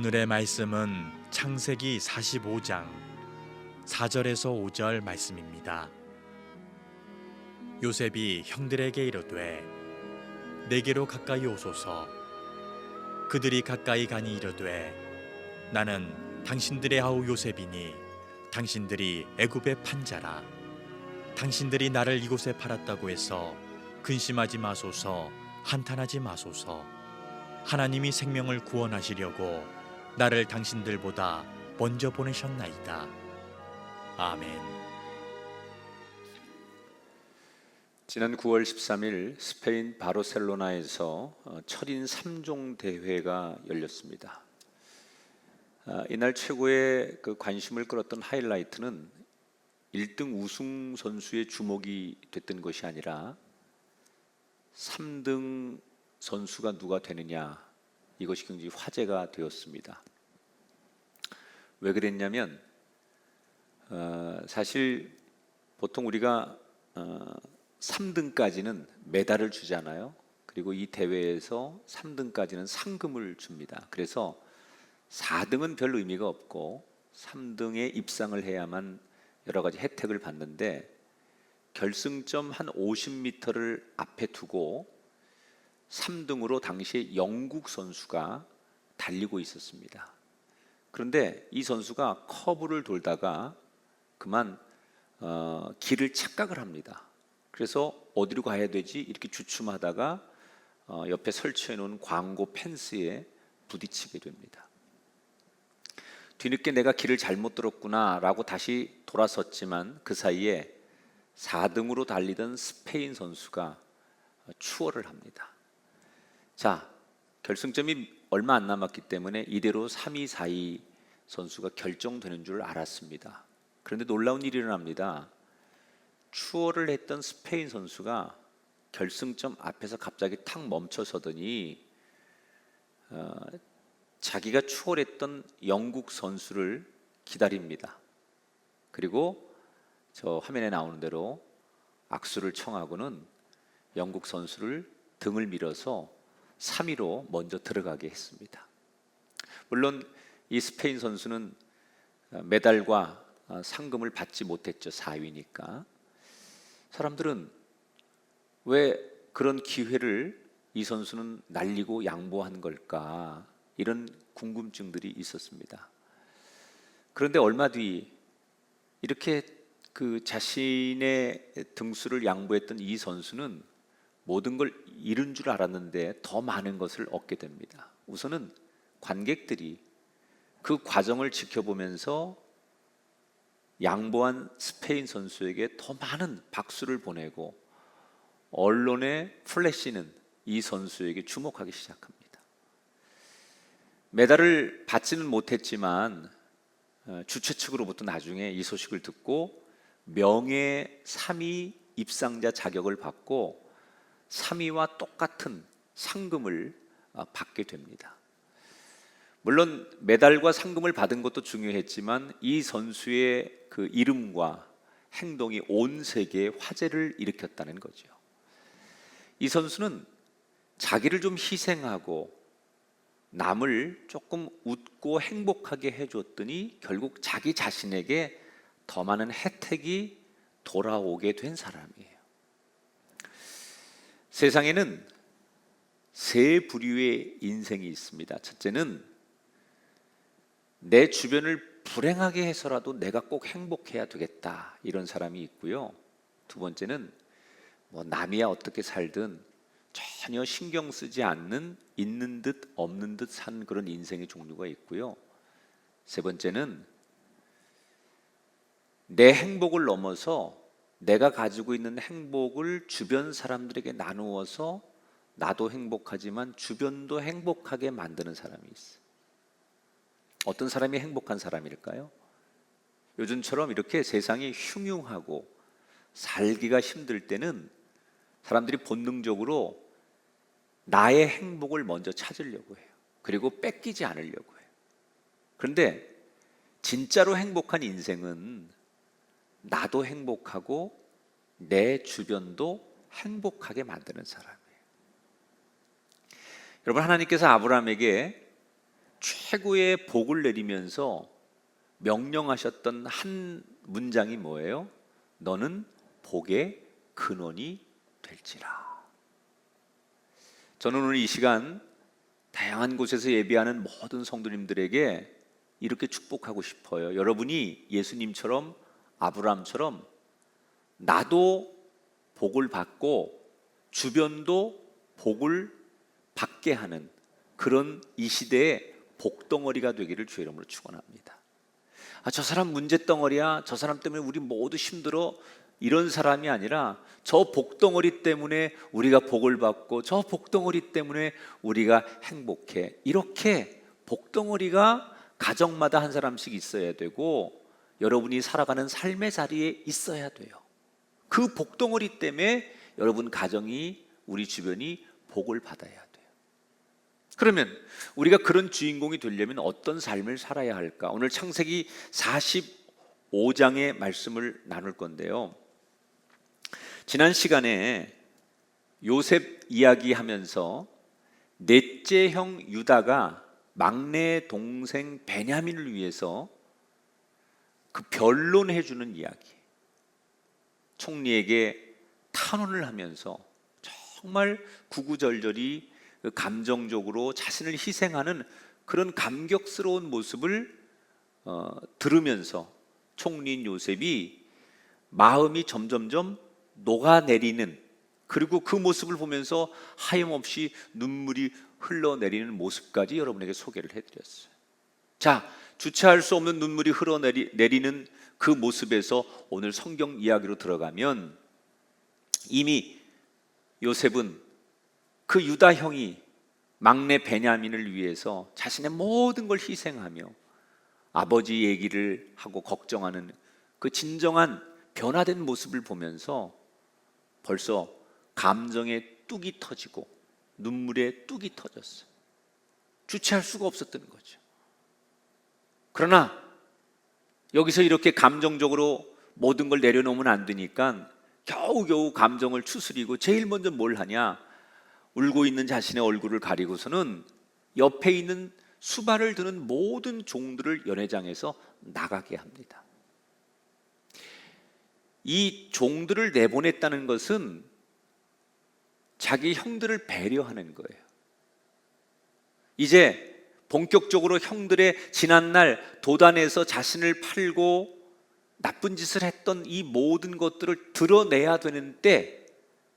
오늘의 말씀은 창세기 45장 4절에서 5절 말씀입니다. 요셉이 형들에게 이르되 내게로 가까이 오소서. 그들이 가까이 가니 이르되 나는 당신들의 아우 요셉이니 당신들이 애굽의 판자라. 당신들이 나를 이곳에 팔았다고 해서 근심하지 마소서, 한탄하지 마소서. 하나님이 생명을 구원하시려고 나를 당신들보다 먼저 보내셨나이다. 아멘. 지난 9월 13일 스페인 바르셀로나에서 철인 3종 대회가 열렸습니다. 이날 최고의 관심을 끌었던 하이라이트는 1등 우승 선수의 주목이 됐던 것이 아니라 3등 선수가 누가 되느냐, 이것이 굉장히 화제가 되었습니다. 왜 그랬냐면 사실 보통 우리가 3등까지는 메달을 주잖아요. 그리고 이 대회에서 3등까지는 상금을 줍니다. 그래서 4등은 별 의미가 없고 3등에 입상을 해야만 여러 가지 혜택을 받는데, 결승점 한 50m를 앞에 두고 3등으로 당시에 영국 선수가 달리고 있었습니다. 그런데 이 선수가 커브를 돌다가 그만 길을 착각을 합니다. 그래서 어디로 가야 되지 이렇게 주춤하다가 옆에 설치해 놓은 광고 펜스에 부딪히게 됩니다. 뒤늦게 내가 길을 잘못 들었구나 라고 다시 돌아섰지만 그 사이에 4등으로 달리던 스페인 선수가 추월을 합니다. 자, 결승점이 얼마 안 남았기 때문에 이대로 3위, 4위 선수가 결정되는 줄 알았습니다. 그런데 놀라운 일이 일어납니다. 추월을 했던 스페인 선수가 결승점 앞에서 갑자기 탁 멈춰서더니 자기가 추월했던 영국 선수를 기다립니다. 그리고 저 화면에 나오는 대로 악수를 청하고는 영국 선수를 등을 밀어서 3위로 먼저 들어가게 했습니다. 물론 이 스페인 선수는 메달과 상금을 받지 못했죠. 4위니까. 사람들은 왜 그런 기회를 이 선수는 날리고 양보한 걸까, 이런 궁금증들이 있었습니다. 그런데 얼마 뒤 이렇게 자신의 등수를 양보했던 이 선수는 모든 걸 잃은 줄 알았는데 더 많은 것을 얻게 됩니다. 우선은 관객들이 그 과정을 지켜보면서 양보한 스페인 선수에게 더 많은 박수를 보내고, 언론의 플래시는 이 선수에게 주목하기 시작합니다. 메달을 받지는 못했지만 주최 측으로부터 나중에 이 소식을 듣고 명예 3위 입상자 자격을 받고 3위와 똑같은 상금을 받게 됩니다. 물론 메달과 상금을 받은 것도 중요했지만 이 선수의 그 이름과 행동이 온 세계에 화제를 일으켰다는 거죠. 이 선수는 자기를 좀 희생하고 남을 조금 웃고 행복하게 해줬더니 결국 자기 자신에게 더 많은 혜택이 돌아오게 된 사람이에요. 세상에는 세 부류의 인생이 있습니다. 첫째는 내 주변을 불행하게 해서라도 내가 꼭 행복해야 되겠다, 이런 사람이 있고요. 두 번째는 남이야 어떻게 살든 전혀 신경 쓰지 않는, 있는 듯 없는 듯 산 그런 인생의 종류가 있고요. 세 번째는 내 행복을 넘어서 내가 가지고 있는 행복을 주변 사람들에게 나누어서 나도 행복하지만 주변도 행복하게 만드는 사람이 있어요. 어떤 사람이 행복한 사람일까요? 요즘처럼 이렇게 세상이 흉흉하고 살기가 힘들 때는 사람들이 본능적으로 나의 행복을 먼저 찾으려고 해요. 그리고 뺏기지 않으려고 해요. 그런데 진짜로 행복한 인생은 나도 행복하고 내 주변도 행복하게 만드는 사람이에요. 여러분, 하나님께서 아브라함에게 최고의 복을 내리면서 명령하셨던 한 문장이 뭐예요? 너는 복의 근원이 될지라. 저는 오늘 이 시간 다양한 곳에서 예배하는 모든 성도님들에게 이렇게 축복하고 싶어요. 여러분이 예수님처럼, 아브라함처럼 나도 복을 받고 주변도 복을 받게 하는 그런 이 시대의 복덩어리가 되기를 주의 이름으로 축원합니다. 저 사람 문제덩어리야, 저 사람 때문에 우리 모두 힘들어, 이런 사람이 아니라 저 복덩어리 때문에 우리가 복을 받고 저 복덩어리 때문에 우리가 행복해. 이렇게 복덩어리가 가정마다 한 사람씩 있어야 되고 여러분이 살아가는 삶의 자리에 있어야 돼요. 그 복덩어리 때문에 여러분 가정이, 우리 주변이 복을 받아야 돼요. 그러면 우리가 그런 주인공이 되려면 어떤 삶을 살아야 할까? 오늘 창세기 45장의 말씀을 나눌 건데요. 지난 시간에 요셉 이야기하면서 넷째 형 유다가 막내 동생 베냐민을 위해서 그 변론해 주는 이야기, 총리에게 탄원을 하면서 정말 구구절절히 감정적으로 자신을 희생하는 그런 감격스러운 모습을 들으면서 총리인 요셉이 마음이 점점점 녹아내리는, 그리고 그 모습을 보면서 하염없이 눈물이 흘러내리는 모습까지 여러분에게 소개를 해드렸어요. 자, 주체할 수 없는 눈물이 흘러내리는 그 모습에서 오늘 성경 이야기로 들어가면 이미 요셉은 그 유다 형이 막내 베냐민을 위해서 자신의 모든 걸 희생하며 아버지 얘기를 하고 걱정하는 그 진정한 변화된 모습을 보면서 벌써 감정의 뚝이 터지고 눈물의 뚝이 터졌어요. 주체할 수가 없었던 거죠. 그러나 여기서 이렇게 감정적으로 모든 걸 내려놓으면 안 되니까 겨우겨우 감정을 추스리고 제일 먼저 뭘 하냐? 울고 있는 자신의 얼굴을 가리고서는 옆에 있는 수발을 드는 모든 종들을 연회장에서 나가게 합니다. 이 종들을 내보냈다는 것은 자기 형들을 배려하는 거예요. 이제 본격적으로 형들의 지난날 도단에서 자신을 팔고 나쁜 짓을 했던 이 모든 것들을 드러내야 되는 때,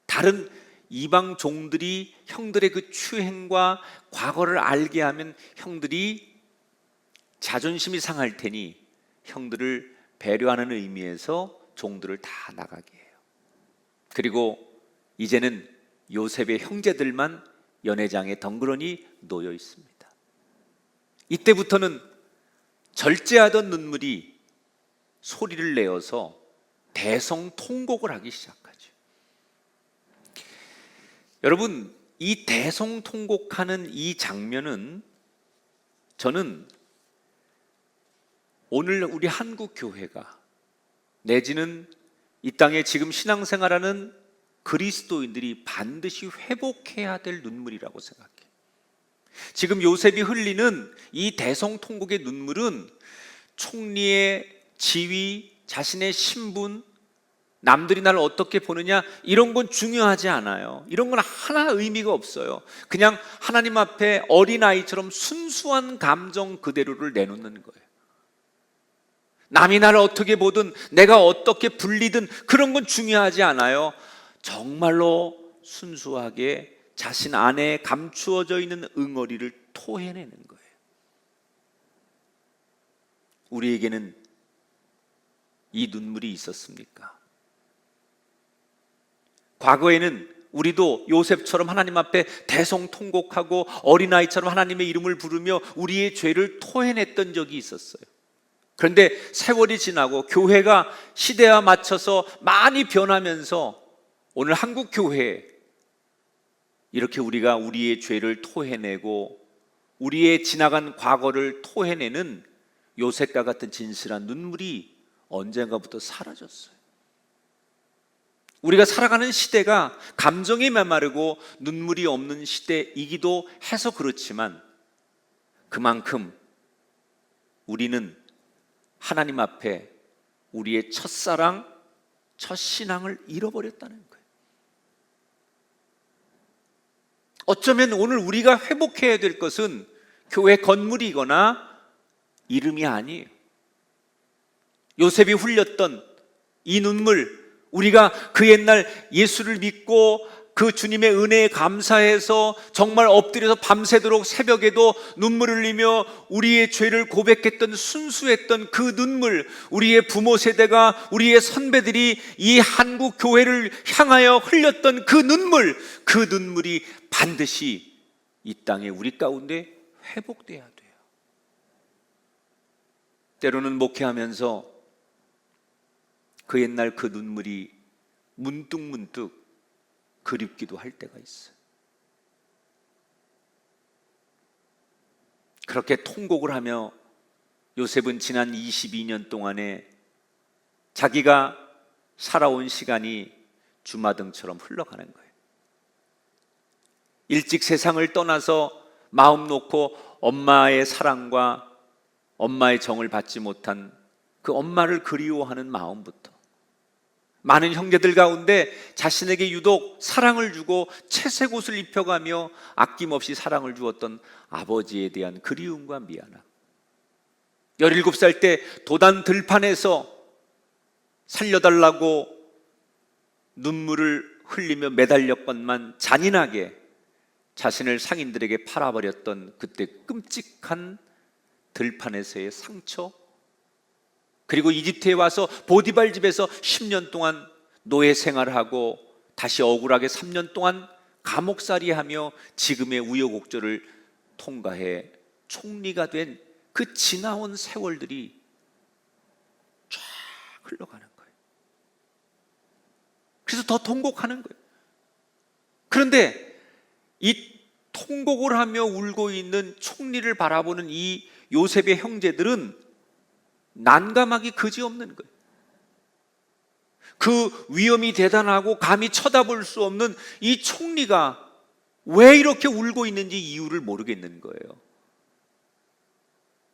다른 이방 종들이 형들의 그 추행과 과거를 알게 하면 형들이 자존심이 상할 테니 형들을 배려하는 의미에서 종들을 다 나가게 해요. 그리고 이제는 요셉의 형제들만 연회장에 덩그러니 놓여 있습니다. 이때부터는 절제하던 눈물이 소리를 내어서 대성통곡을 하기 시작하죠. 여러분, 이 대성통곡하는 이 장면은 저는 오늘 우리 한국 교회가 내지는 이 땅에 지금 신앙생활하는 그리스도인들이 반드시 회복해야 될 눈물이라고 생각해요. 지금 요셉이 흘리는 이 대성통곡의 눈물은 총리의 지위, 자신의 신분, 남들이 나를 어떻게 보느냐, 이런 건 중요하지 않아요. 이런 건 하나 의미가 없어요. 그냥 하나님 앞에 어린아이처럼 순수한 감정 그대로를 내놓는 거예요. 남이 나를 어떻게 보든 내가 어떻게 불리든 그런 건 중요하지 않아요. 정말로 순수하게 자신 안에 감추어져 있는 응어리를 토해내는 거예요. 우리에게는 이 눈물이 있었습니까? 과거에는 우리도 요셉처럼 하나님 앞에 대성통곡하고 어린아이처럼 하나님의 이름을 부르며 우리의 죄를 토해냈던 적이 있었어요. 그런데 세월이 지나고 교회가 시대와 맞춰서 많이 변하면서 오늘 한국 교회에 이렇게 우리가 우리의 죄를 토해내고 우리의 지나간 과거를 토해내는 요셉과 같은 진실한 눈물이 언젠가부터 사라졌어요. 우리가 살아가는 시대가 감정이 메마르고 눈물이 없는 시대이기도 해서 그렇지만, 그만큼 우리는 하나님 앞에 우리의 첫사랑, 첫신앙을 잃어버렸다는 거예요. 어쩌면 오늘 우리가 회복해야 될 것은 교회 건물이거나 이름이 아니에요. 요셉이 흘렸던 이 눈물, 우리가 그 옛날 예수를 믿고 그 주님의 은혜에 감사해서 정말 엎드려서 밤새도록 새벽에도 눈물을 흘리며 우리의 죄를 고백했던, 순수했던 그 눈물, 우리의 부모 세대가, 우리의 선배들이 이 한국 교회를 향하여 흘렸던 그 눈물이 반드시 이 땅에 우리 가운데 회복돼야 돼요. 때로는 목회하면서 그 옛날 그 눈물이 문득문득 그립기도 할 때가 있어요. 그렇게 통곡을 하며 요셉은 지난 22년 동안에 자기가 살아온 시간이 주마등처럼 흘러가는 거예요. 일찍 세상을 떠나서 마음 놓고 엄마의 사랑과 엄마의 정을 받지 못한 그 엄마를 그리워하는 마음부터, 많은 형제들 가운데 자신에게 유독 사랑을 주고 채색 옷을 입혀가며 아낌없이 사랑을 주었던 아버지에 대한 그리움과 미안함, 17살 때 도단 들판에서 살려달라고 눈물을 흘리며 매달렸건만 잔인하게 자신을 상인들에게 팔아버렸던 그때 끔찍한 들판에서의 상처, 그리고 이집트에 와서 보디발 집에서 10년 동안 노예 생활하고 다시 억울하게 3년 동안 감옥살이하며 지금의 우여곡절을 통과해 총리가 된 그 지나온 세월들이 쫙 흘러가는 거예요. 그래서 더 통곡하는 거예요. 그런데 이 통곡을 하며 울고 있는 총리를 바라보는 이 요셉의 형제들은 난감하기 그지없는 거예요. 그 위험이 대단하고 감히 쳐다볼 수 없는 이 총리가 왜 이렇게 울고 있는지 이유를 모르겠는 거예요.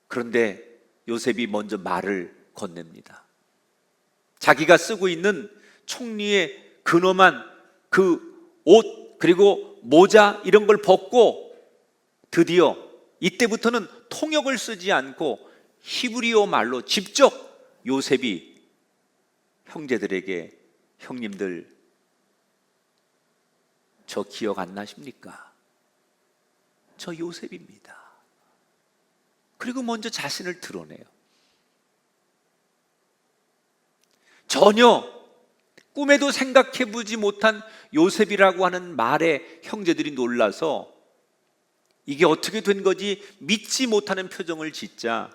그런데 요셉이 먼저 말을 건넵니다. 자기가 쓰고 있는 총리의 근엄한 그 옷, 그리고 모자 이런 걸 벗고 드디어 이때부터는 통역을 쓰지 않고 히브리어 말로 직접 요셉이 형제들에게, 형님들 저 기억 안 나십니까? 저 요셉입니다. 그리고 먼저 자신을 드러내요. 전혀 꿈에도 생각해보지 못한 요셉이라고 하는 말에 형제들이 놀라서 이게 어떻게 된 거지 믿지 못하는 표정을 짓자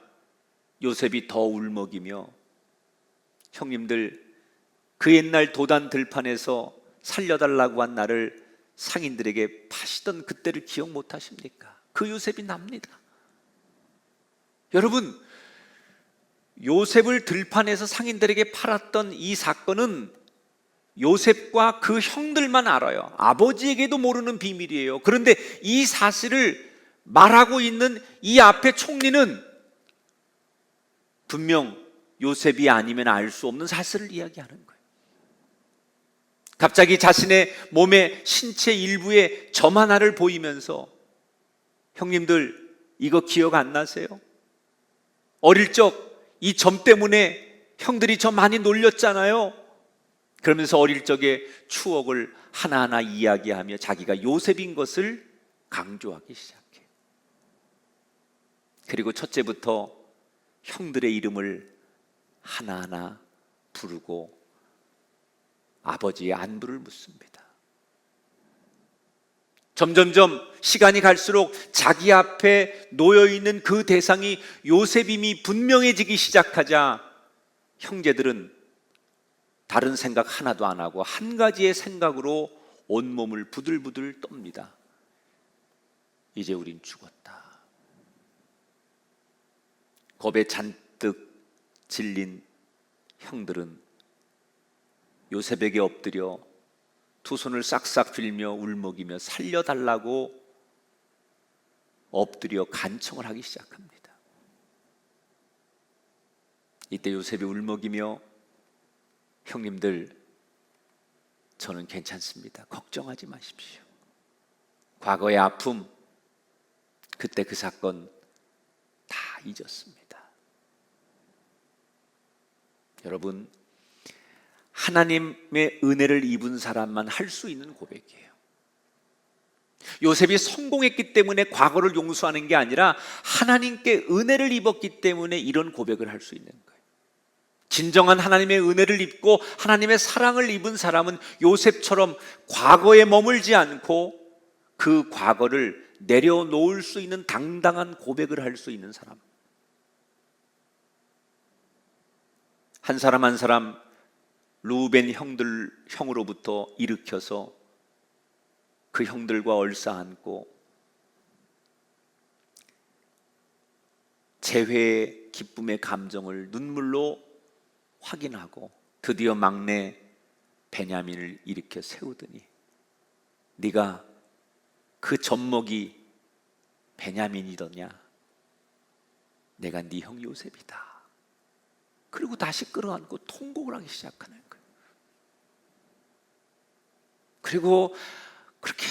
요셉이 더 울먹이며, 형님들 그 옛날 도단 들판에서 살려달라고 한 나를 상인들에게 파시던 그때를 기억 못하십니까? 그 요셉이 납니다. 여러분, 요셉을 들판에서 상인들에게 팔았던 이 사건은 요셉과 그 형들만 알아요. 아버지에게도 모르는 비밀이에요. 그런데 이 사실을 말하고 있는 이 앞에 총리는 분명 요셉이 아니면 알 수 없는 사실을 이야기하는 거예요. 갑자기 자신의 몸의 신체 일부에 점 하나를 보이면서, 형님들 이거 기억 안 나세요? 어릴 적 이 점 때문에 형들이 저 많이 놀렸잖아요. 그러면서 어릴 적의 추억을 하나하나 이야기하며 자기가 요셉인 것을 강조하기 시작해요. 그리고 첫째부터 형들의 이름을 하나하나 부르고 아버지의 안부를 묻습니다. 점점점 시간이 갈수록 자기 앞에 놓여있는 그 대상이 요셉임이 분명해지기 시작하자 형제들은 다른 생각 하나도 안 하고 한 가지의 생각으로 온몸을 부들부들 떱니다. 이제 우린 죽었다. 겁에 잔뜩 질린 형들은 요셉에게 엎드려 두 손을 싹싹 빌며 울먹이며 살려달라고 엎드려 간청을 하기 시작합니다. 이때 요셉이 울먹이며 형님들, 저는 괜찮습니다. 걱정하지 마십시오. 과거의 아픔, 그때 그 사건 다 잊었습니다. 여러분, 하나님의 은혜를 입은 사람만 할 수 있는 고백이에요. 요셉이 성공했기 때문에 과거를 용서하는 게 아니라 하나님께 은혜를 입었기 때문에 이런 고백을 할 수 있는 거예요. 진정한 하나님의 은혜를 입고 하나님의 사랑을 입은 사람은 요셉처럼 과거에 머물지 않고 그 과거를 내려놓을 수 있는 당당한 고백을 할 수 있는 사람. 한 사람 한 사람 루벤 형으로부터 일으켜서 그 형들과 얼싸안고 재회의 기쁨의 감정을 눈물로 확인하고 드디어 막내 베냐민을 일으켜 세우더니 네가 그 젖먹이 베냐민이더냐? 내가 네 형 요셉이다. 그리고 다시 끌어안고 통곡을 하기 시작하는 거예요. 그리고 그렇게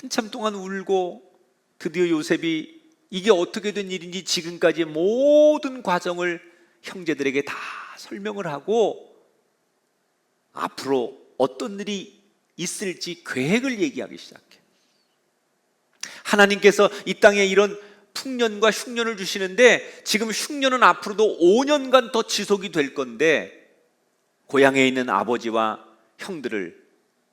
한참 동안 울고 드디어 요셉이 이게 어떻게 된 일인지 지금까지의 모든 과정을 형제들에게 다 설명을 하고 앞으로 어떤 일이 있을지 계획을 얘기하기 시작해요. 하나님께서 이 땅에 이런 풍년과 흉년을 주시는데 지금 흉년은 앞으로도 5년간 더 지속이 될 건데 고향에 있는 아버지와 형들을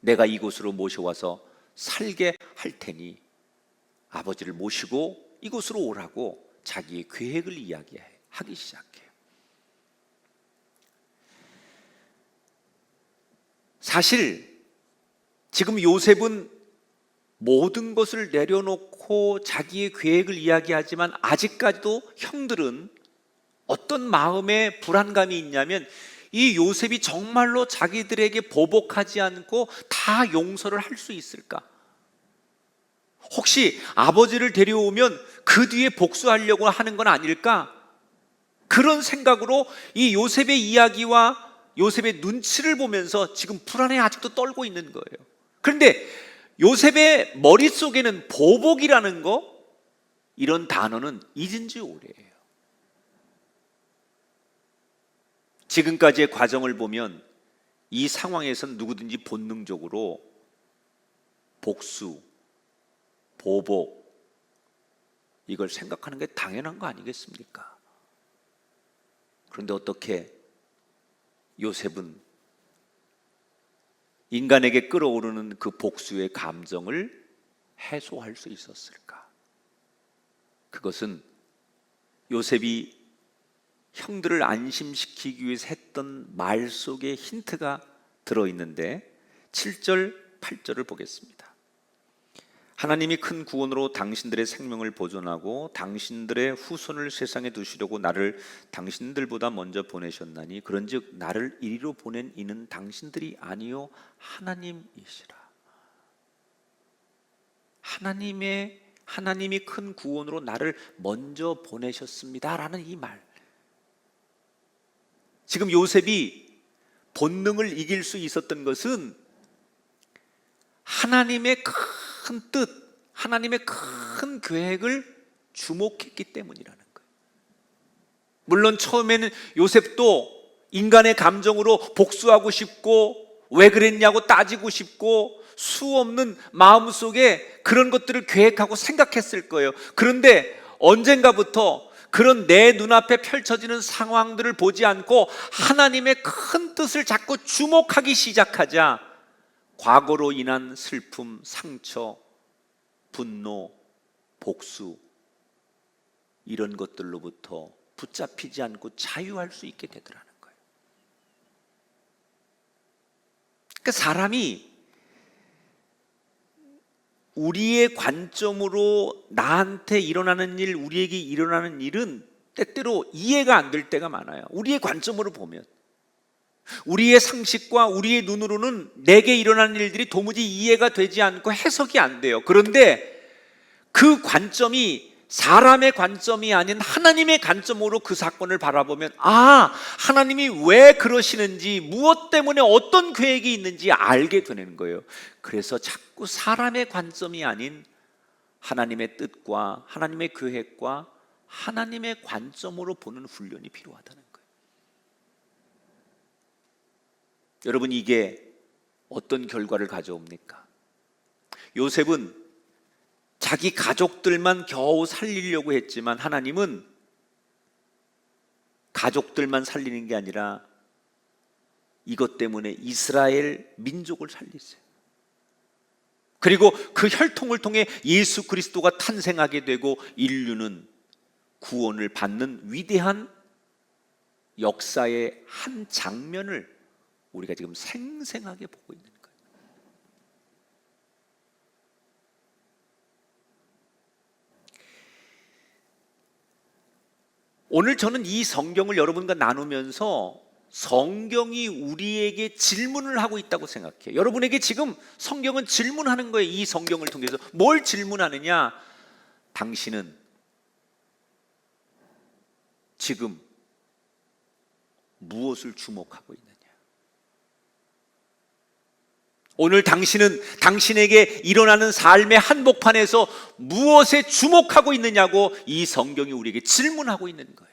내가 이곳으로 모셔와서 살게 할 테니 아버지를 모시고 이곳으로 오라고 자기의 계획을 이야기하기 시작해요. 사실 지금 요셉은 모든 것을 내려놓고 자기의 계획을 이야기하지만 아직까지도 형들은 어떤 마음의 불안감이 있냐면 이 요셉이 정말로 자기들에게 보복하지 않고 다 용서를 할 수 있을까? 혹시 아버지를 데려오면 그 뒤에 복수하려고 하는 건 아닐까? 그런 생각으로 이 요셉의 이야기와 요셉의 눈치를 보면서 지금 불안해 아직도 떨고 있는 거예요. 그런데 요셉의 머릿속에는 보복이라는 거, 이런 단어는 잊은 지 오래예요. 지금까지의 과정을 보면 이 상황에선 누구든지 본능적으로 복수, 보복, 이걸 생각하는 게 당연한 거 아니겠습니까? 그런데 어떻게 요셉은 인간에게 끌어오르는 그 복수의 감정을 해소할 수 있었을까? 그것은 요셉이 형들을 안심시키기 위해서 했던 말 속에 힌트가 들어있는데 7절, 8절을 보겠습니다. 하나님이 큰 구원으로 당신들의 생명을 보존하고 당신들의 후손을 세상에 두시려고 나를 당신들보다 먼저 보내셨나니 그런즉 나를 이리로 보낸 이는 당신들이 아니요 하나님이시라. 하나님이 큰 구원으로 나를 먼저 보내셨습니다라는 이 말. 지금 요셉이 본능을 이길 수 있었던 것은 하나님의 큰 뜻, 하나님의 큰 계획을 주목했기 때문이라는 거예요. 물론 처음에는 요셉도 인간의 감정으로 복수하고 싶고 왜 그랬냐고 따지고 싶고 수없는 마음속에 그런 것들을 계획하고 생각했을 거예요. 그런데 언젠가부터 그런 내 눈앞에 펼쳐지는 상황들을 보지 않고 하나님의 큰 뜻을 자꾸 주목하기 시작하자 과거로 인한 슬픔, 상처, 분노, 복수 이런 것들로부터 붙잡히지 않고 자유할 수 있게 되더라는 거예요. 그러니까 사람이 우리의 관점으로 나한테 일어나는 일, 우리에게 일어나는 일은 때때로 이해가 안 될 때가 많아요. 우리의 관점으로 보면 우리의 상식과 우리의 눈으로는 내게 일어나는 일들이 도무지 이해가 되지 않고 해석이 안 돼요. 그런데 그 관점이 사람의 관점이 아닌 하나님의 관점으로 그 사건을 바라보면 하나님이 왜 그러시는지, 무엇 때문에 어떤 계획이 있는지 알게 되는 거예요. 그래서 자꾸 사람의 관점이 아닌 하나님의 뜻과 하나님의 계획과 하나님의 관점으로 보는 훈련이 필요하다는 거예요. 여러분, 이게 어떤 결과를 가져옵니까? 요셉은 자기 가족들만 겨우 살리려고 했지만 하나님은 가족들만 살리는 게 아니라 이것 때문에 이스라엘 민족을 살리세요. 그리고 그 혈통을 통해 예수 그리스도가 탄생하게 되고 인류는 구원을 받는 위대한 역사의 한 장면을 우리가 지금 생생하게 보고 있는 거예요. 오늘 저는 이 성경을 여러분과 나누면서 성경이 우리에게 질문을 하고 있다고 생각해요. 여러분에게 지금 성경은 질문하는 거예요. 이 성경을 통해서 뭘 질문하느냐? 당신은 지금 무엇을 주목하고 있느냐? 오늘 당신은 당신에게 일어나는 삶의 한복판에서 무엇에 주목하고 있느냐고 이 성경이 우리에게 질문하고 있는 거예요.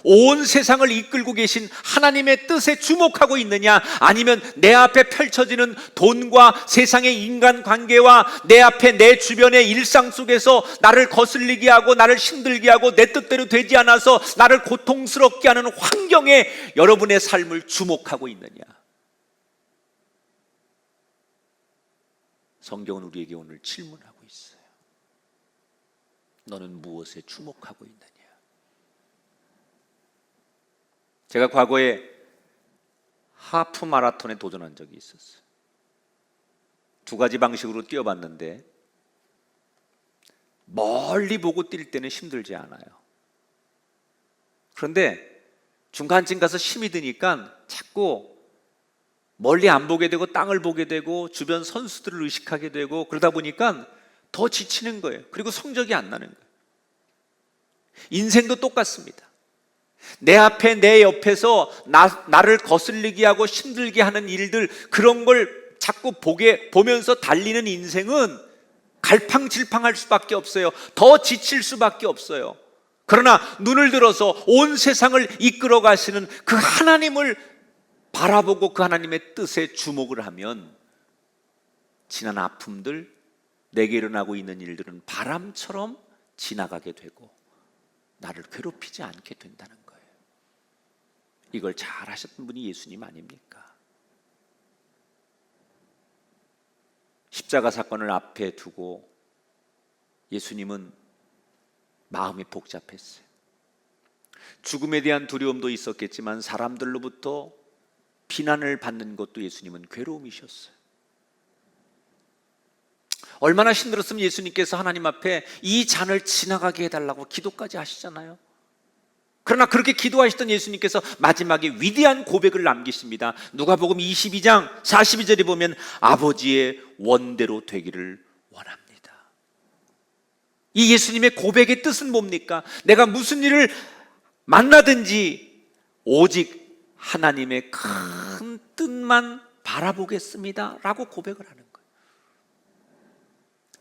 온 세상을 이끌고 계신 하나님의 뜻에 주목하고 있느냐, 아니면 내 앞에 펼쳐지는 돈과 세상의 인간관계와 내 앞에 내 주변의 일상 속에서 나를 거슬리게 하고 나를 힘들게 하고 내 뜻대로 되지 않아서 나를 고통스럽게 하는 환경에 여러분의 삶을 주목하고 있느냐? 성경은 우리에게 오늘 질문하고 있어요. 너는 무엇에 주목하고 있느냐? 제가 과거에 하프 마라톤에 도전한 적이 있었어요. 두 가지 방식으로 뛰어봤는데 멀리 보고 뛸 때는 힘들지 않아요. 그런데 중간쯤 가서 힘이 드니까 자꾸 멀리 안 보게 되고 땅을 보게 되고 주변 선수들을 의식하게 되고 그러다 보니까 더 지치는 거예요. 그리고 성적이 안 나는 거예요. 인생도 똑같습니다. 내 앞에 내 옆에서 나를 거슬리게 하고 힘들게 하는 일들, 그런 걸 자꾸 보면서 달리는 인생은 갈팡질팡할 수밖에 없어요. 더 지칠 수밖에 없어요. 그러나 눈을 들어서 온 세상을 이끌어 가시는 그 하나님을 바라보고 그 하나님의 뜻에 주목을 하면 지난 아픔들, 내게 일어나고 있는 일들은 바람처럼 지나가게 되고 나를 괴롭히지 않게 된다는 거예요. 이걸 잘 하셨던 분이 예수님 아닙니까? 십자가 사건을 앞에 두고 예수님은 마음이 복잡했어요. 죽음에 대한 두려움도 있었겠지만 사람들로부터 비난을 받는 것도 예수님은 괴로움이셨어요. 얼마나 힘들었으면 예수님께서 하나님 앞에 이 잔을 지나가게 해달라고 기도까지 하시잖아요. 그러나 그렇게 기도하시던 예수님께서 마지막에 위대한 고백을 남기십니다. 누가복음 22장 42절에 보면 아버지의 원대로 되기를 원합니다. 이 예수님의 고백의 뜻은 뭡니까? 내가 무슨 일을 만나든지 오직 하나님의 큰 뜻만 바라보겠습니다 라고 고백을 하는 거예요.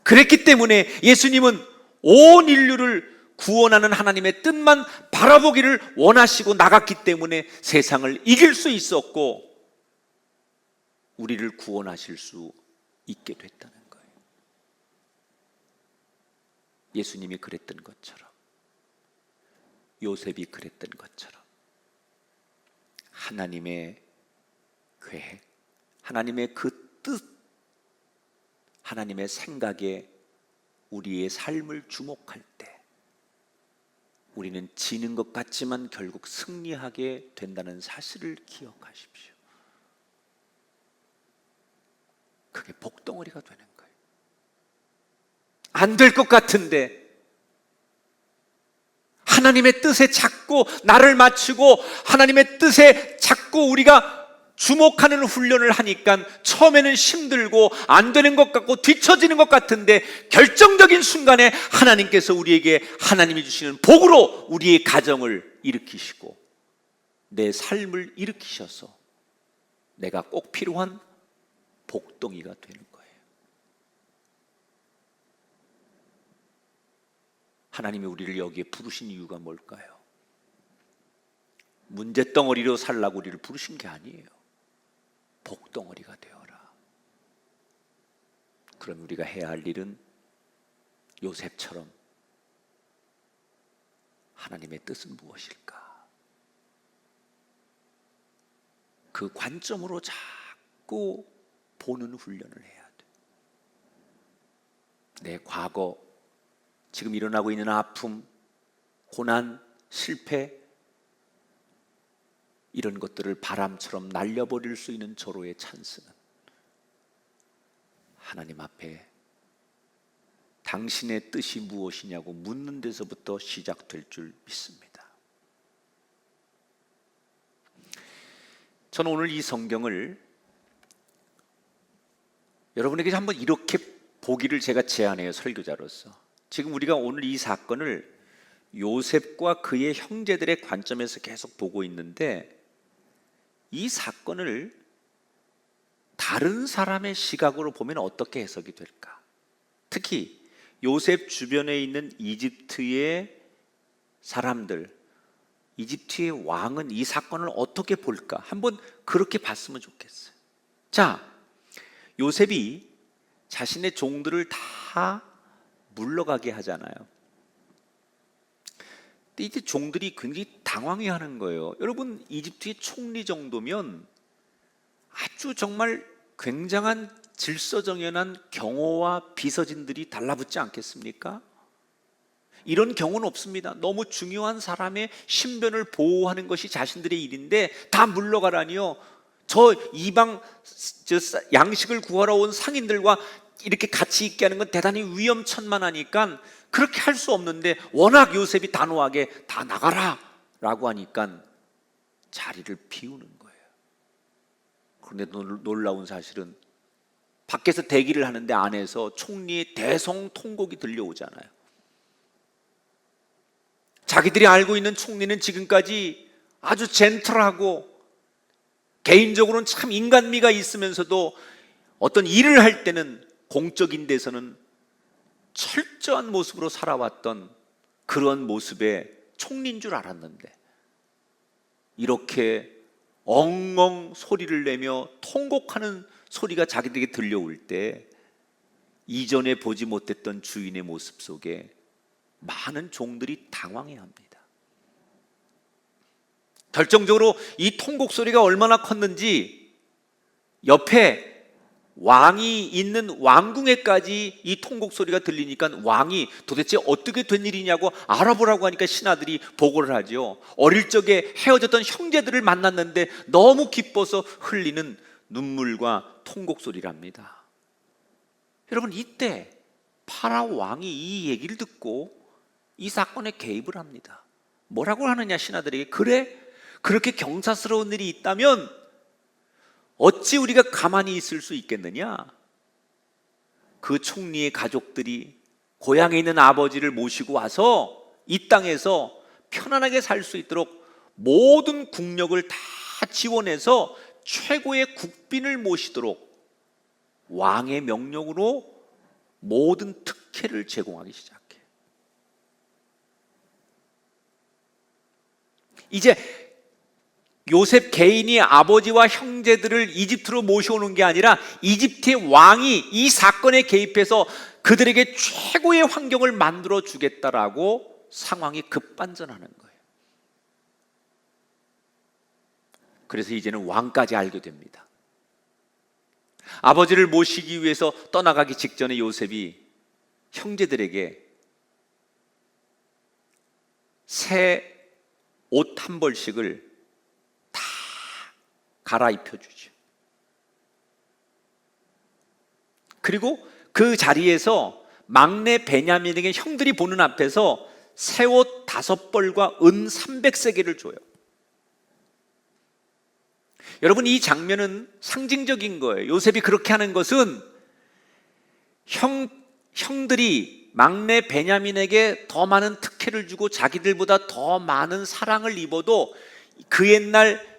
그랬기 때문에 예수님은 온 인류를 구원하는 하나님의 뜻만 바라보기를 원하시고 나갔기 때문에 세상을 이길 수 있었고 우리를 구원하실 수 있게 됐다는 거예요. 예수님이 그랬던 것처럼, 요셉이 그랬던 것처럼 하나님의 계획, 하나님의 그 뜻, 하나님의 생각에 우리의 삶을 주목할 때 우리는 지는 것 같지만 결국 승리하게 된다는 사실을 기억하십시오. 그게 복덩어리가 되는 거예요. 안 될 것 같은데 하나님의 뜻에 자꾸 나를 맞추고 하나님의 뜻에 자꾸 우리가 주목하는 훈련을 하니까 처음에는 힘들고 안 되는 것 같고 뒤처지는 것 같은데 결정적인 순간에 하나님께서 우리에게 하나님이 주시는 복으로 우리의 가정을 일으키시고 내 삶을 일으키셔서 내가 꼭 필요한 복덩이가 되는 거예요. 하나님이 우리를 여기에 부르신 이유가 뭘까요? 문제덩어리로 살라고 우리를 부르신 게 아니에요. 복덩어리가 되어라. 그럼 우리가 해야 할 일은 요셉처럼 하나님의 뜻은 무엇일까? 그 관점으로 자꾸 보는 훈련을 해야 돼. 내 과거, 지금 일어나고 있는 아픔, 고난, 실패, 이런 것들을 바람처럼 날려버릴 수 있는 절호의 찬스는 하나님 앞에 당신의 뜻이 무엇이냐고 묻는 데서부터 시작될 줄 믿습니다. 저는 오늘 이 성경을 여러분에게 한번 이렇게 보기를 제가 제안해요, 설교자로서. 지금 우리가 오늘 이 사건을 요셉과 그의 형제들의 관점에서 계속 보고 있는데 이 사건을 다른 사람의 시각으로 보면 어떻게 해석이 될까? 특히 요셉 주변에 있는 이집트의 사람들, 이집트의 왕은 이 사건을 어떻게 볼까? 한번 그렇게 봤으면 좋겠어요. 자, 요셉이 자신의 종들을 다 물러가게 하잖아요. 근데 이제 종들이 굉장히 당황해하는 거예요. 여러분, 이집트의 총리 정도면 아주 정말 굉장한 질서정연한 경호와 비서진들이 달라붙지 않겠습니까? 이런 경우는 없습니다. 너무 중요한 사람의 신변을 보호하는 것이 자신들의 일인데 다 물러가라니요. 저 이방 양식을 구하러 온 상인들과 이렇게 같이 있게 하는 건 대단히 위험천만하니까 그렇게 할 수 없는데 워낙 요셉이 단호하게 다 나가라 라고 하니까 자리를 비우는 거예요. 그런데 놀라운 사실은 밖에서 대기를 하는데 안에서 총리의 대성통곡이 들려오잖아요. 자기들이 알고 있는 총리는 지금까지 아주 젠틀하고 개인적으로는 참 인간미가 있으면서도 어떤 일을 할 때는 공적인 데서는 철저한 모습으로 살아왔던 그런 모습의 총리인 줄 알았는데 이렇게 엉엉 소리를 내며 통곡하는 소리가 자기들에게 들려올 때 이전에 보지 못했던 주인의 모습 속에 많은 종들이 당황해합니다. 결정적으로 이 통곡 소리가 얼마나 컸는지 옆에 왕이 있는 왕궁에까지 이 통곡 소리가 들리니까 왕이 도대체 어떻게 된 일이냐고 알아보라고 하니까 신하들이 보고를 하죠. 어릴 적에 헤어졌던 형제들을 만났는데 너무 기뻐서 흘리는 눈물과 통곡 소리랍니다. 여러분, 이때 파라오 왕이 이 얘기를 듣고 이 사건에 개입을 합니다. 뭐라고 하느냐, 신하들에게. 그래? 그렇게 경사스러운 일이 있다면 어찌 우리가 가만히 있을 수 있겠느냐? 그 총리의 가족들이 고향에 있는 아버지를 모시고 와서 이 땅에서 편안하게 살 수 있도록 모든 국력을 다 지원해서 최고의 국빈을 모시도록 왕의 명령으로 모든 특혜를 제공하기 시작해요. 이제 요셉 개인이 아버지와 형제들을 이집트로 모셔오는 게 아니라 이집트의 왕이 이 사건에 개입해서 그들에게 최고의 환경을 만들어 주겠다라고 상황이 급반전하는 거예요. 그래서 이제는 왕까지 알게 됩니다. 아버지를 모시기 위해서 떠나가기 직전에 요셉이 형제들에게 새 옷 한 벌씩을 다 갈아입혀 주죠. 그리고 그 자리에서 막내 베냐민에게 형들이 보는 앞에서 새 옷 5벌과 은 300세겔을 줘요. 여러분, 이 장면은 상징적인 거예요. 요셉이 그렇게 하는 것은 형들이 막내 베냐민에게 더 많은 특혜를 주고 자기들보다 더 많은 사랑을 입어도 그 옛날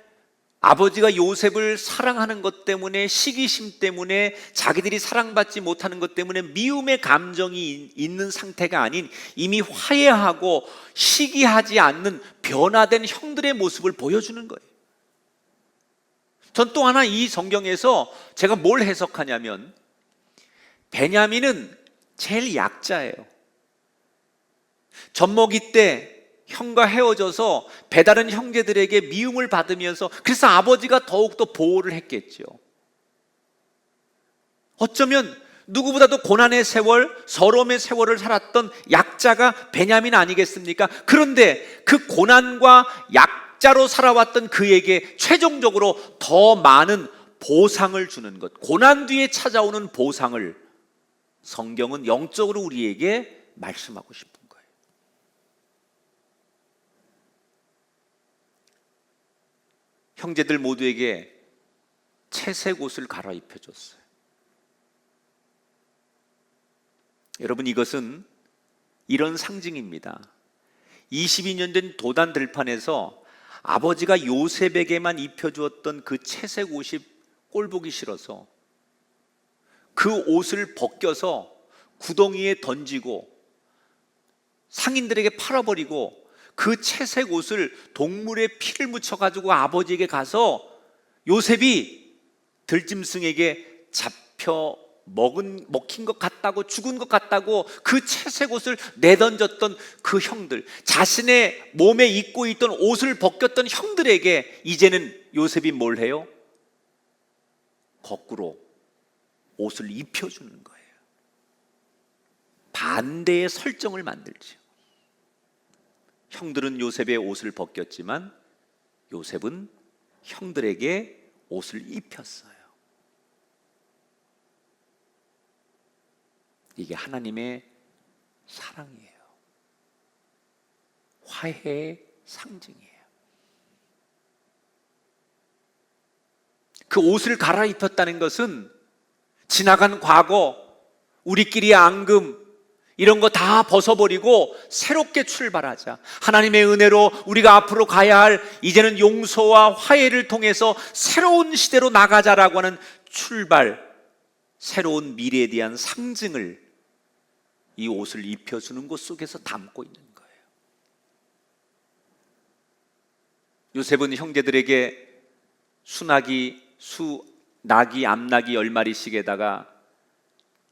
아버지가 요셉을 사랑하는 것 때문에, 시기심 때문에, 자기들이 사랑받지 못하는 것 때문에 미움의 감정이 있는 상태가 아닌 이미 화해하고 시기하지 않는 변화된 형들의 모습을 보여주는 거예요. 전 또 하나 이 성경에서 제가 뭘 해석하냐면, 베냐민은 제일 약자예요. 젖먹이 때 형과 헤어져서 배다른 형제들에게 미움을 받으면서, 그래서 아버지가 더욱더 보호를 했겠죠. 어쩌면 누구보다도 고난의 세월, 서러움의 세월을 살았던 약자가 베냐민 아니겠습니까? 그런데 그 고난과 약자로 살아왔던 그에게 최종적으로 더 많은 보상을 주는 것, 고난 뒤에 찾아오는 보상을 성경은 영적으로 우리에게 말씀하고 싶은 거예요. 형제들 모두에게 채색 옷을 갈아입혀 줬어요. 여러분, 이것은 이런 상징입니다. 22년 된 도단 들판에서 아버지가 요셉에게만 입혀주었던 그 채색 옷이 꼴보기 싫어서 그 옷을 벗겨서 구덩이에 던지고 상인들에게 팔아버리고, 그 채색 옷을 동물의 피를 묻혀가지고 아버지에게 가서 요셉이 들짐승에게 잡혀 먹힌 것 같다고, 죽은 것 같다고 그 채색 옷을 내던졌던 그 형들, 자신의 몸에 입고 있던 옷을 벗겼던 형들에게 이제는 요셉이 뭘 해요? 거꾸로 옷을 입혀주는 거예요. 반대의 설정을 만들죠. 형들은 요셉의 옷을 벗겼지만 요셉은 형들에게 옷을 입혔어요. 이게 하나님의 사랑이에요. 화해의 상징이에요. 그 옷을 갈아입혔다는 것은 지나간 과거, 우리끼리의 앙금, 이런 거 다 벗어버리고 새롭게 출발하자. 하나님의 은혜로 우리가 앞으로 가야 할, 이제는 용서와 화해를 통해서 새로운 시대로 나가자라고 하는 출발, 새로운 미래에 대한 상징을 이 옷을 입혀주는 것 속에서 담고 있는 거예요. 요셉은 형제들에게 낙이, 암낙이 10마리씩에다가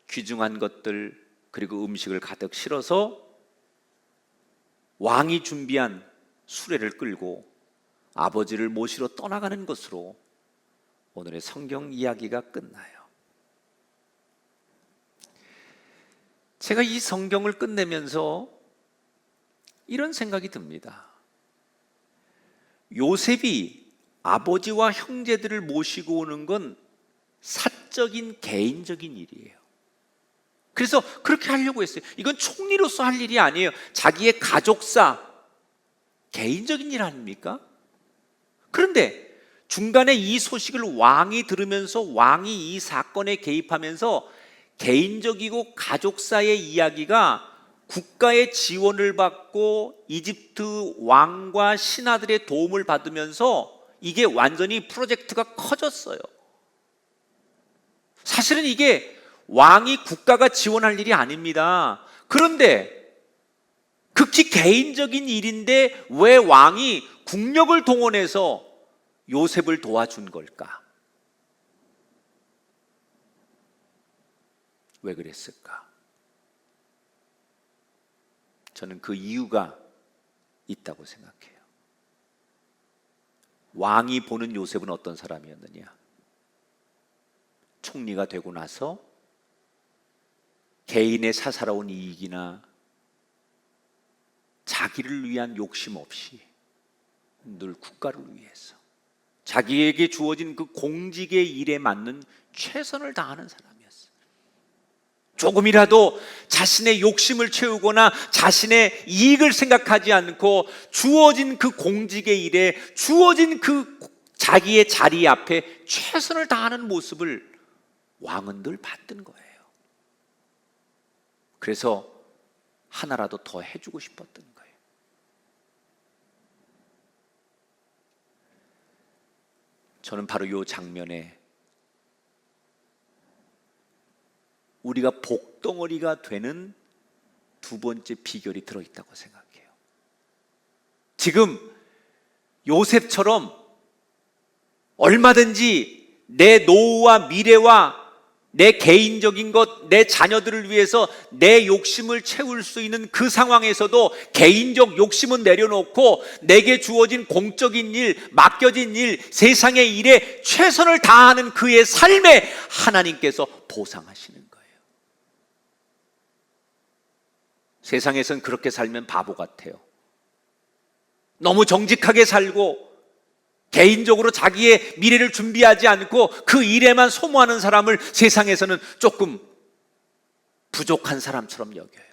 귀중한 것들, 그리고 음식을 가득 실어서 왕이 준비한 수레를 끌고 아버지를 모시러 떠나가는 것으로 오늘의 성경 이야기가 끝나요. 제가 이 성경을 끝내면서 이런 생각이 듭니다. 요셉이 아버지와 형제들을 모시고 오는 건 사적인, 개인적인 일이에요. 그래서 그렇게 하려고 했어요. 이건 총리로서 할 일이 아니에요. 자기의 가족사, 개인적인 일 아닙니까? 그런데 중간에 이 소식을 왕이 들으면서 왕이 이 사건에 개입하면서 개인적이고 가족사의 이야기가 국가의 지원을 받고 이집트 왕과 신하들의 도움을 받으면서 이게 완전히 프로젝트가 커졌어요. 사실은 이게 왕이, 국가가 지원할 일이 아닙니다. 그런데 극히 개인적인 일인데 왜 왕이 국력을 동원해서 요셉을 도와준 걸까? 왜 그랬을까? 저는 그 이유가 있다고 생각해요. 왕이 보는 요셉은 어떤 사람이었느냐? 총리가 되고 나서 개인의 사사로운 이익이나 자기를 위한 욕심 없이 늘 국가를 위해서 자기에게 주어진 그 공직의 일에 맞는 최선을 다하는 사람이었어요. 조금이라도 자신의 욕심을 채우거나 자신의 이익을 생각하지 않고 주어진 그 공직의 일에, 주어진 그 자기의 자리 앞에 최선을 다하는 모습을 왕은 늘 봤던 거예요. 그래서 하나라도 더 해주고 싶었던 거예요. 저는 바로 이 장면에 우리가 복덩어리가 되는 두 번째 비결이 들어있다고 생각해요. 지금 요셉처럼 얼마든지 내 노후와 미래와 내 개인적인 것, 내 자녀들을 위해서 내 욕심을 채울 수 있는 그 상황에서도 개인적 욕심은 내려놓고 내게 주어진 공적인 일, 맡겨진 일, 세상의 일에 최선을 다하는 그의 삶에 하나님께서 보상하시는 거예요. 세상에선 그렇게 살면 바보 같아요. 너무 정직하게 살고 개인적으로 자기의 미래를 준비하지 않고 그 일에만 소모하는 사람을 세상에서는 조금 부족한 사람처럼 여겨요.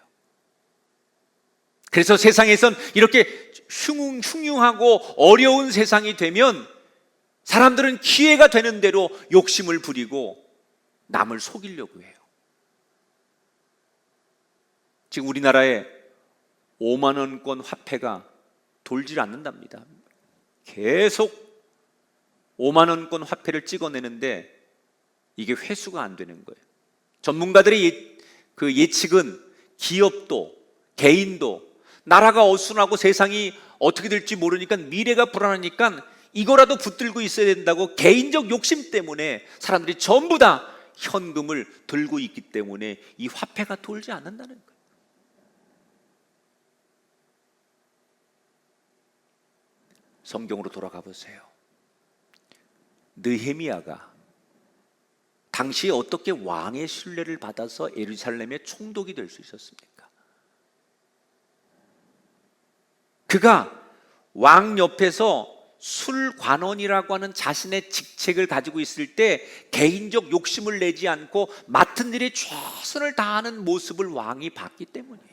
그래서 세상에선 이렇게 흉흉하고 어려운 세상이 되면 사람들은 기회가 되는 대로 욕심을 부리고 남을 속이려고 해요. 지금 우리나라에 5만 원권 화폐가 돌질 않는답니다. 계속 5만 원권 화폐를 찍어내는데 이게 회수가 안 되는 거예요. 전문가들의 예측은 기업도 개인도 나라가 어수선하고 세상이 어떻게 될지 모르니까 미래가 불안하니까 이거라도 붙들고 있어야 된다고 개인적 욕심 때문에 사람들이 전부 다 현금을 들고 있기 때문에 이 화폐가 돌지 않는다는 거예요. 성경으로 돌아가 보세요. 느헤미야가 당시에 어떻게 왕의 신뢰를 받아서 예루살렘의 총독이 될 수 있었습니까? 그가 왕 옆에서 술관원이라고 하는 자신의 직책을 가지고 있을 때 개인적 욕심을 내지 않고 맡은 일에 최선을 다하는 모습을 왕이 봤기 때문이에요.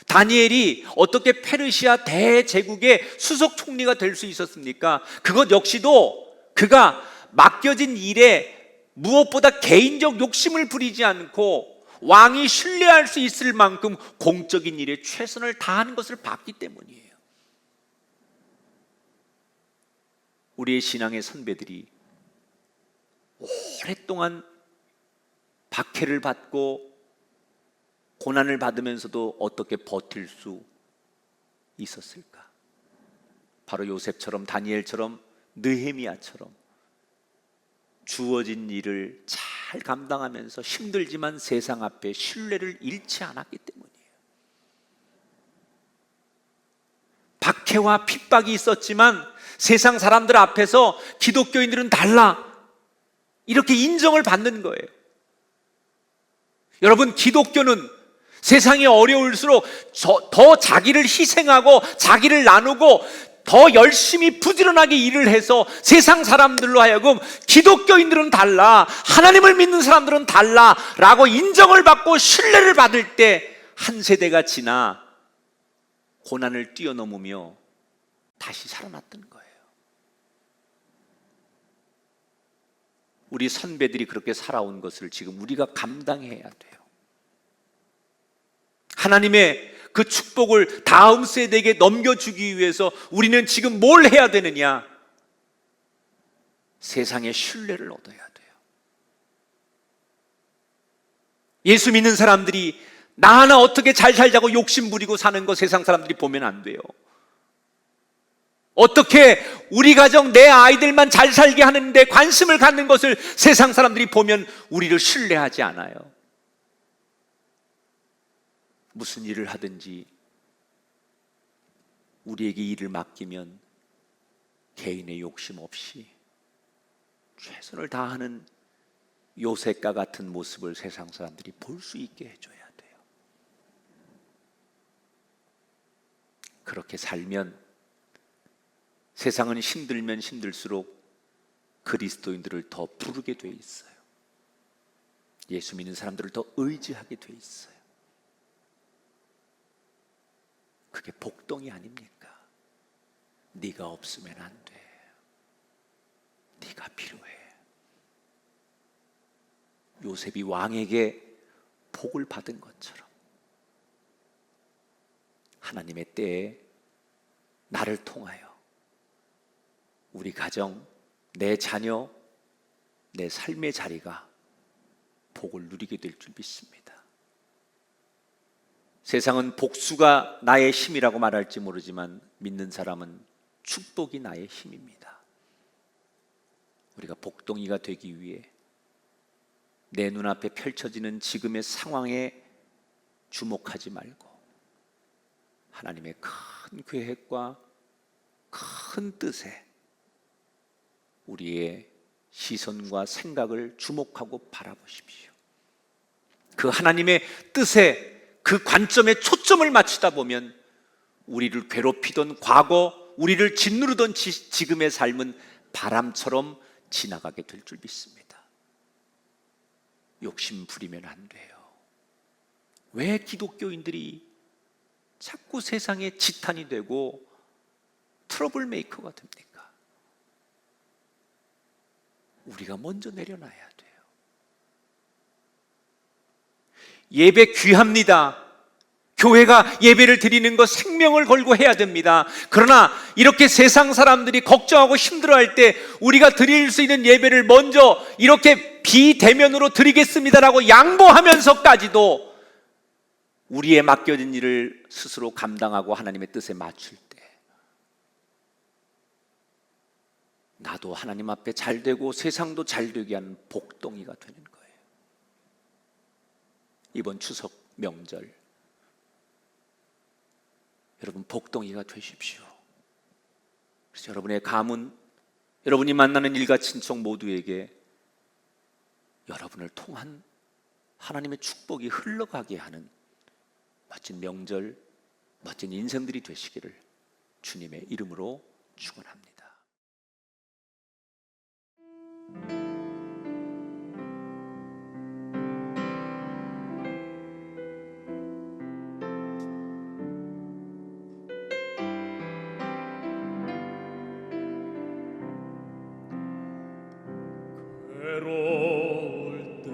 다니엘이 어떻게 페르시아 대제국의 수석 총리가 될 수 있었습니까? 그것 역시도 그가 맡겨진 일에 무엇보다 개인적 욕심을 부리지 않고 왕이 신뢰할 수 있을 만큼 공적인 일에 최선을 다하는 것을 봤기 때문이에요. 우리의 신앙의 선배들이 오랫동안 박해를 받고 고난을 받으면서도 어떻게 버틸 수 있었을까? 바로 요셉처럼, 다니엘처럼, 느헤미야처럼 주어진 일을 잘 감당하면서 힘들지만 세상 앞에 신뢰를 잃지 않았기 때문이에요. 박해와 핍박이 있었지만 세상 사람들 앞에서 기독교인들은 달라 이렇게 인정을 받는 거예요. 여러분, 기독교는 세상이 어려울수록 더 자기를 희생하고 자기를 나누고 더 열심히 부지런하게 일을 해서 세상 사람들로 하여금 기독교인들은 달라, 하나님을 믿는 사람들은 달라 라고 인정을 받고 신뢰를 받을 때 한 세대가 지나 고난을 뛰어넘으며 다시 살아났던 거예요. 우리 선배들이 그렇게 살아온 것을 지금 우리가 감당해야 돼요. 하나님의 그 축복을 다음 세대에게 넘겨주기 위해서 우리는 지금 뭘 해야 되느냐? 세상의 신뢰를 얻어야 돼요. 예수 믿는 사람들이 나 하나 어떻게 잘 살자고 욕심 부리고 사는 거 세상 사람들이 보면 안 돼요. 어떻게 우리 가정 내 아이들만 잘 살게 하는데 관심을 갖는 것을 세상 사람들이 보면 우리를 신뢰하지 않아요. 무슨 일을 하든지 우리에게 일을 맡기면 개인의 욕심 없이 최선을 다하는 요셉과 같은 모습을 세상 사람들이 볼 수 있게 해줘야 돼요. 그렇게 살면 세상은 힘들면 힘들수록 그리스도인들을 더 부르게 돼 있어요. 예수 믿는 사람들을 더 의지하게 돼 있어요. 그게 복덩이 아닙니까? 네가 없으면 안 돼. 네가 필요해. 요셉이 왕에게 복을 받은 것처럼 하나님의 때에 나를 통하여 우리 가정, 내 자녀, 내 삶의 자리가 복을 누리게 될 줄 믿습니다. 세상은 복수가 나의 힘이라고 말할지 모르지만 믿는 사람은 축복이 나의 힘입니다. 우리가 복덩이가 되기 위해 내 눈앞에 펼쳐지는 지금의 상황에 주목하지 말고 하나님의 큰 계획과 큰 뜻에 우리의 시선과 생각을 주목하고 바라보십시오. 그 하나님의 뜻에 그 관점에 초점을 맞추다 보면 우리를 괴롭히던 과거, 우리를 짓누르던 지금의 삶은 바람처럼 지나가게 될 줄 믿습니다. 욕심 부리면 안 돼요. 왜 기독교인들이 자꾸 세상의 지탄이 되고 트러블 메이커가 됩니까? 우리가 먼저 내려놔야 돼요. 예배 귀합니다. 교회가 예배를 드리는 것 생명을 걸고 해야 됩니다. 그러나 이렇게 세상 사람들이 걱정하고 힘들어할 때 우리가 드릴 수 있는 예배를 먼저 이렇게 비대면으로 드리겠습니다라고 양보하면서까지도 우리의 맡겨진 일을 스스로 감당하고 하나님의 뜻에 맞출 때 나도 하나님 앞에 잘 되고 세상도 잘 되게 하는 복덩이가 되는 거예요. 이번 추석 명절 여러분 복덩이가 되십시오. 그래서 여러분의 가문, 여러분이 만나는 일가 친척 모두에게 여러분을 통한 하나님의 축복이 흘러가게 하는 멋진 명절, 멋진 인생들이 되시기를 주님의 이름으로 축원합니다. 외로울 때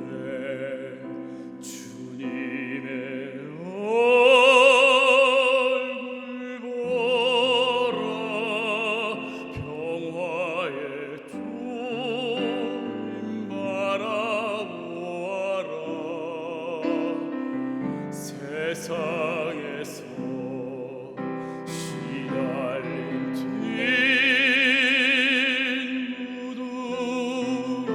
주님의 얼굴 보라 평화의 주님 바라보아라 세상에서 시달린 진 모두가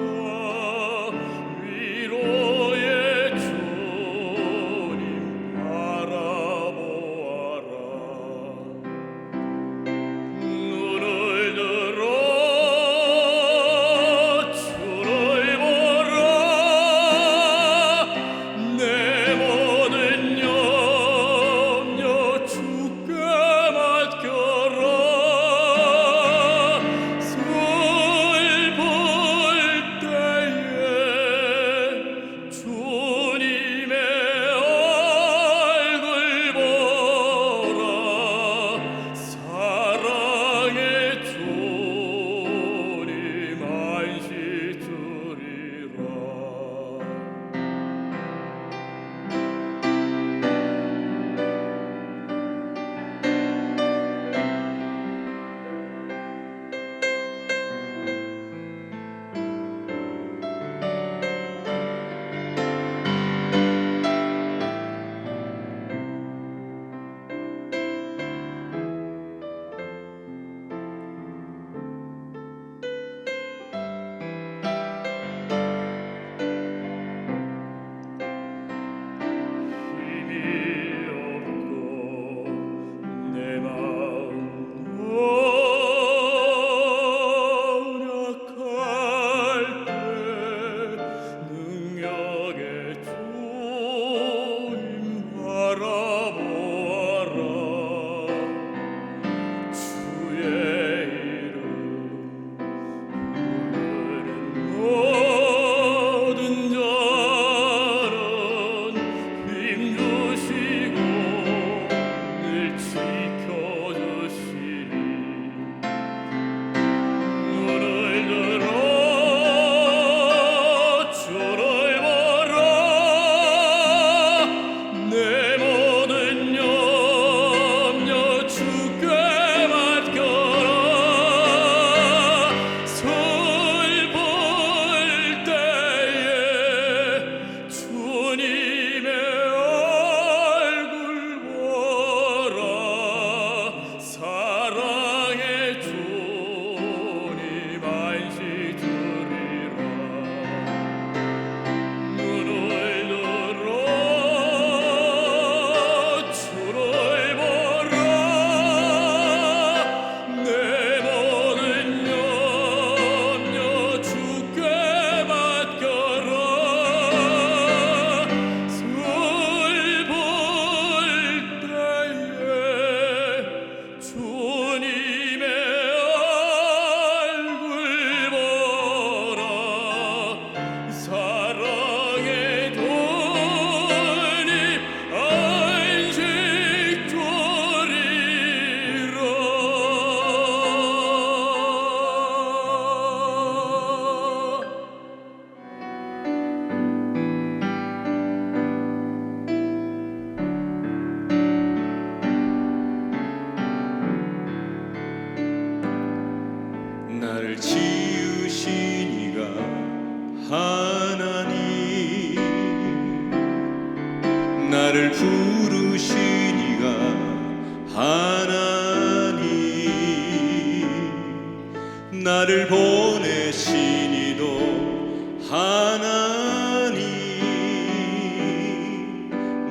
나를 지으신 이가 하나님, 나를 부르신 이가 하나님, 나를 보내신 이도 하나님,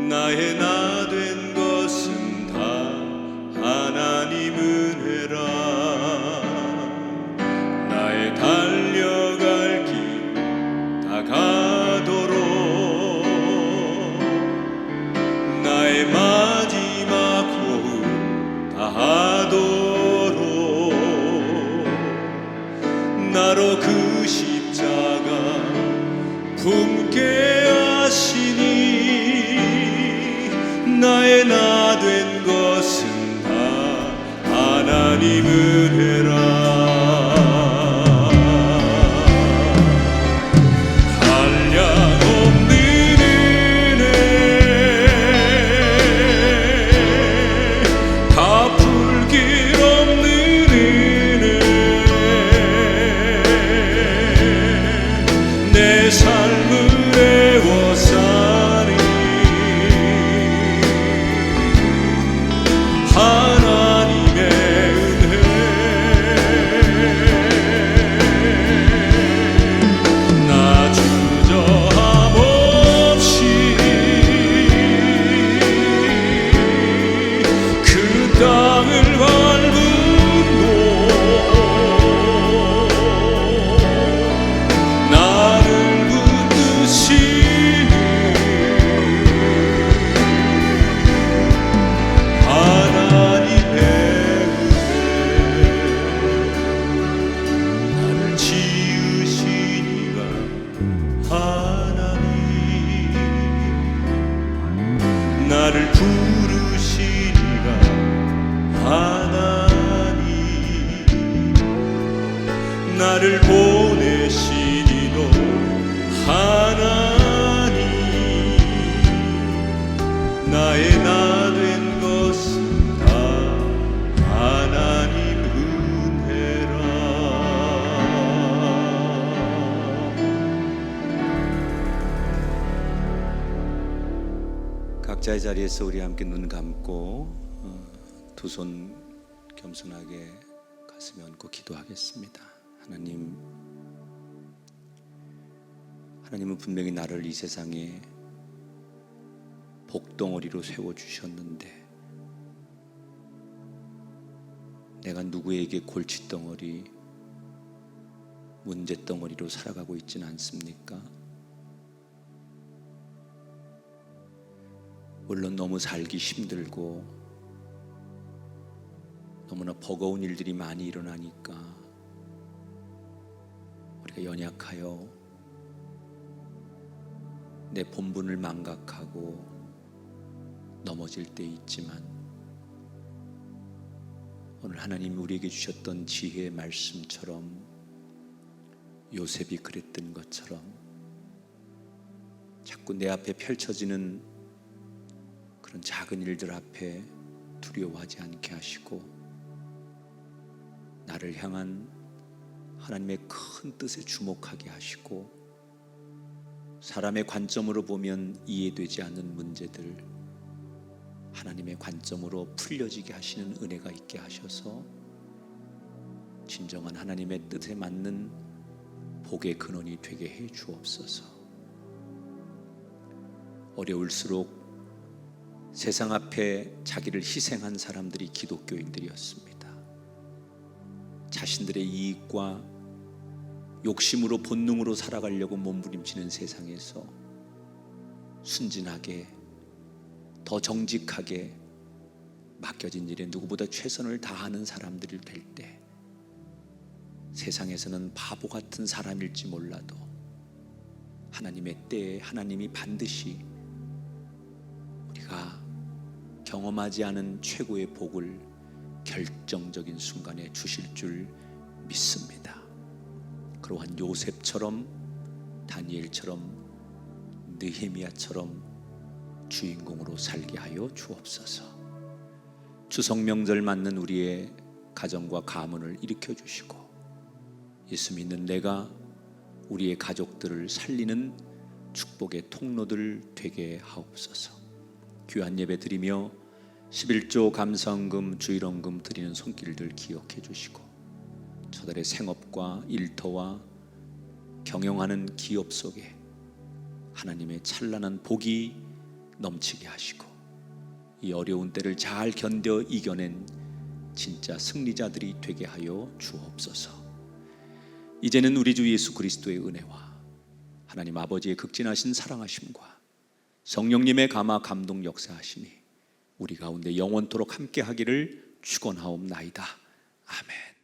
나의 나 된 것은 다 하나님 은혜라. 나의 달려갈 길 다 가도록, 나의 마지막 호흡 다 하도록, 나로 그 십자가 품게 하시니, 나의 나 된 것은 다 하나님 은혜라. 한량없는 은혜, 갚을 길 없는 은혜, 내 삶을 애워싸니 하나님의 은혜. 나 주저함 없이 그 땅을 밟음도 나를 붙드시는 하나님의 은혜. 나를 지으신 이가 하나님, 나를 부르신 이가 하나님, 나를 보내신 이도 하나님, 나의 나 된 것은 다 하나님 은혜라. 각자의 자리에서 우리 함께 눈 감고 두 손 겸손하게 가슴에 얹고 기도하겠습니다. 하나님은 분명히 나를 이 세상에 복덩어리로 세워주셨는데, 내가 누구에게 골칫덩어리, 문제덩어리로 살아가고 있지는 않습니까? 물론 너무 살기 힘들고 너무나 버거운 일들이 많이 일어나니까 우리가 연약하여 내 본분을 망각하고 넘어질 때 있지만, 오늘 하나님 우리에게 주셨던 지혜의 말씀처럼, 요셉이 그랬던 것처럼 자꾸 내 앞에 펼쳐지는 그런 작은 일들 앞에 두려워하지 않게 하시고, 나를 향한 하나님의 큰 뜻에 주목하게 하시고, 사람의 관점으로 보면 이해되지 않는 문제들 하나님의 관점으로 풀려지게 하시는 은혜가 있게 하셔서 진정한 하나님의 뜻에 맞는 복의 근원이 되게 해 주옵소서. 어려울수록 세상 앞에 자기를 희생한 사람들이 기독교인들이었습니다. 자신들의 이익과 욕심으로 본능으로 살아가려고 몸부림치는 세상에서 순진하게, 더 정직하게 맡겨진 일에 누구보다 최선을 다하는 사람들이 될 때, 세상에서는 바보 같은 사람일지 몰라도 하나님의 때에 하나님이 반드시 우리가 경험하지 않은 최고의 복을 결정적인 순간에 주실 줄 믿습니다. 그러한 요셉처럼, 다니엘처럼, 느헤미야처럼 주인공으로 살게 하여 주옵소서. 추석 명절 맞는 우리의 가정과 가문을 일으켜 주시고, 예수 믿는 내가 우리의 가족들을 살리는 축복의 통로들 되게 하옵소서. 귀한 예배 드리며 11조 감사헌금 주일헌금 드리는 손길들 기억해 주시고 저들의 생업과 일터와 경영하는 기업 속에 하나님의 찬란한 복이 넘치게 하시고 이 어려운 때를 잘 견뎌 이겨낸 진짜 승리자들이 되게 하여 주옵소서. 이제는 우리 주 예수 그리스도의 은혜와 하나님 아버지의 극진하신 사랑하심과 성령님의 감화 감동 역사하심이 우리 가운데 영원토록 함께 하기를 축원하옵나이다. 아멘.